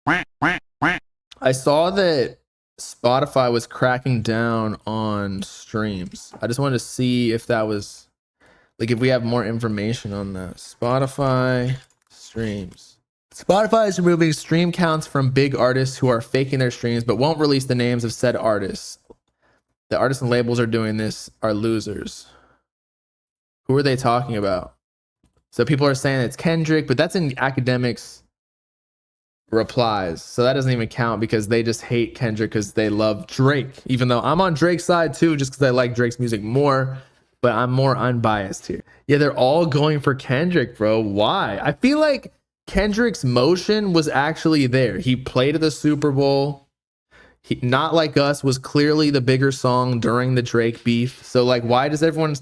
I saw that Spotify was cracking down on streams. I just wanted to see if that was like if we have more information on that. Spotify streams. Spotify is removing stream counts from big artists who are faking their streams but won't release the names of said artists. The artists and labels are doing this are losers. Who are they talking about? So people are saying it's Kendrick, but that's in academics replies. So that doesn't even count because they just hate Kendrick because they love Drake. Even though I'm on Drake's side too, just because I like Drake's music more, but I'm more unbiased here. Yeah, they're all going for Kendrick, bro. Why? I feel like Kendrick's motion was actually there. He played at the Super Bowl. Not Like Us was clearly the bigger song during the Drake beef. So like, why does everyone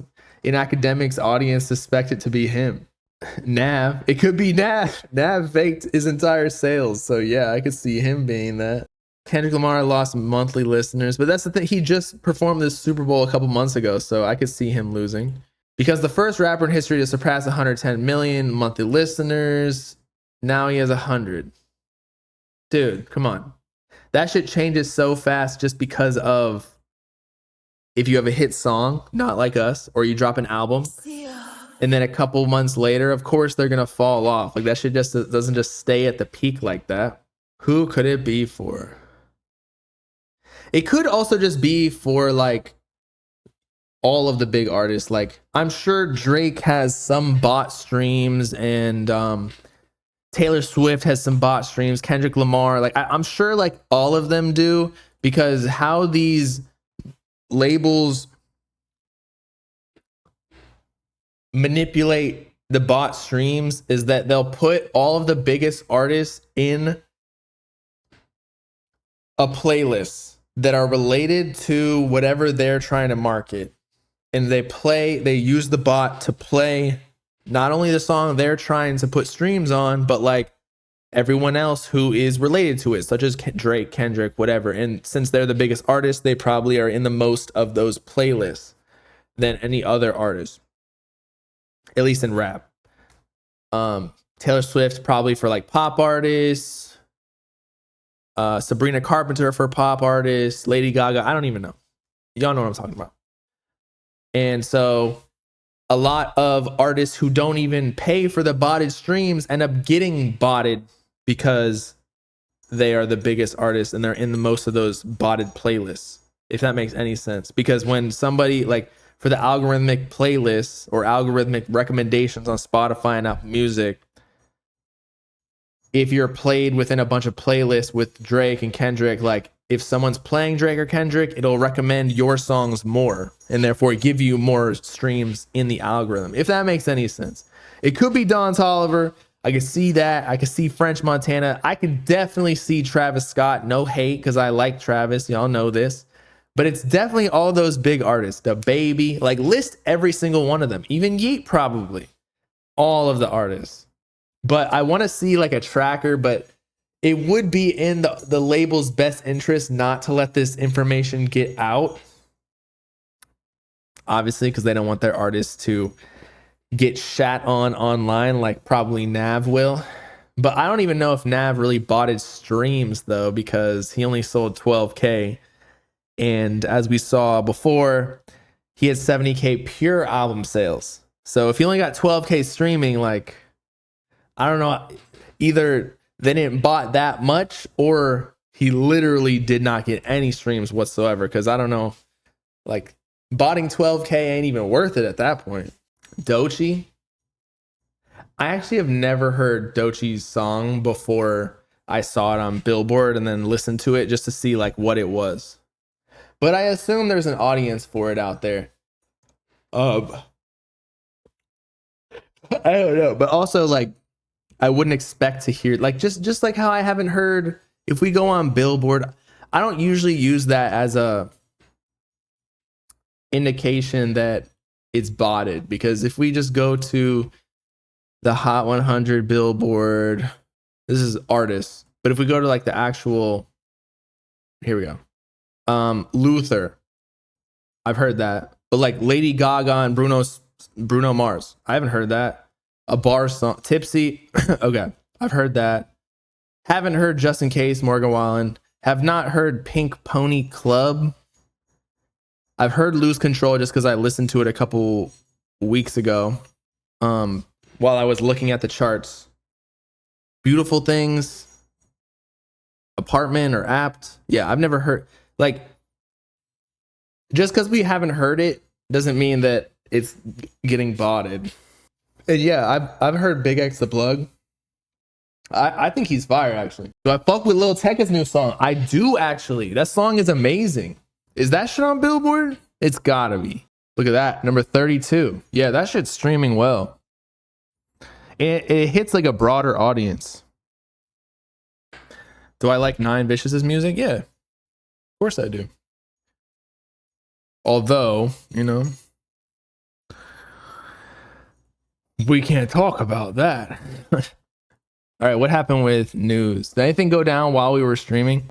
in academics audience suspect it to be him? Nav. It could be Nav. Nav faked his entire sales. So yeah, I could see him being that. Kendrick Lamar lost monthly listeners, but that's the thing. He just performed this Super Bowl a couple months ago, so I could see him losing. Because the first rapper in history to surpass 110 million monthly listeners. Now he has 100. Dude, come on. That shit changes so fast just because of if you have a hit song, Not Like Us, or you drop an album. And then a couple months later, of course, they're going to fall off. Like that shit just doesn't just stay at the peak like that. Who could it be for? It could also just be for like all of the big artists. Like I'm sure Drake has some bot streams and Taylor Swift has some bot streams. Kendrick Lamar, like I'm sure like all of them do, because how these labels manipulate the bot streams is that they'll put all of the biggest artists in a playlist that are related to whatever they're trying to market. And they use the bot to play not only the song they're trying to put streams on, but like everyone else who is related to it, such as Drake, Kendrick, whatever. And since they're the biggest artists, they probably are in the most of those playlists than any other artist, at least in rap. Taylor Swift probably for like pop artists, Sabrina Carpenter for pop artists, Lady Gaga, I don't even know. Y'all know what I'm talking about. And so a lot of artists who don't even pay for the botted streams end up getting botted because they are the biggest artists and they're in the most of those botted playlists, if that makes any sense. Because when somebody like for the algorithmic playlists or algorithmic recommendations on Spotify and Apple Music, if you're played within a bunch of playlists with Drake and Kendrick, like if someone's playing Drake or Kendrick, it'll recommend your songs more and therefore give you more streams in the algorithm, if that makes any sense. It could be Don Toliver. I can see that. I can see French Montana. I can definitely see Travis Scott. No hate, because I like Travis. Y'all know this. But it's definitely all those big artists. The Baby. Like list every single one of them. Even Yeet probably. All of the artists. But I want to see like a tracker, but it would be in the label's best interest not to let this information get out. Obviously, because they don't want their artists to get shat on online like probably Nav will. But I don't even know if Nav really bought his streams though, because he only sold 12K. And as we saw before, he had 70K pure album sales. So if he only got 12K streaming, like, I don't know, either they didn't bought that much or he literally did not get any streams whatsoever. Because I don't know, like botting 12K ain't even worth it at that point. Doechii. I actually have never heard Doechii's song before I saw it on Billboard and then listened to it just to see like what it was. But I assume there's an audience for it out there. I don't know. But also like I wouldn't expect to hear like just like how I haven't heard, if we go on Billboard, I don't usually use that as a indication that it's botted, because if we just go to the Hot 100 Billboard, this is artists, but if we go to like the actual, here we go, Luther, I've heard that. But like Lady Gaga and Bruno Mars, I haven't heard that. A bar song, Tipsy, okay, I've heard that. Haven't heard Just In Case, Morgan Wallen. Have not heard Pink Pony Club. I've heard Lose Control just because I listened to it a couple weeks ago while I was looking at the charts. Beautiful Things, Apartment or Apt. Yeah, I've never heard. Like, just because we haven't heard it doesn't mean that it's getting botted. And yeah, I've heard Big X the Plug. I think he's fire, actually. Do I fuck with Lil Tecca's new song? I do, actually. That song is amazing. Is that shit on Billboard? It's gotta be. Look at that, number 32. Yeah, that shit's streaming well. It hits like a broader audience. Do I like Nine Vicious's music? Yeah, of course I do. Although, you know, we can't talk about that. All right, what happened with news? Did anything go down while we were streaming?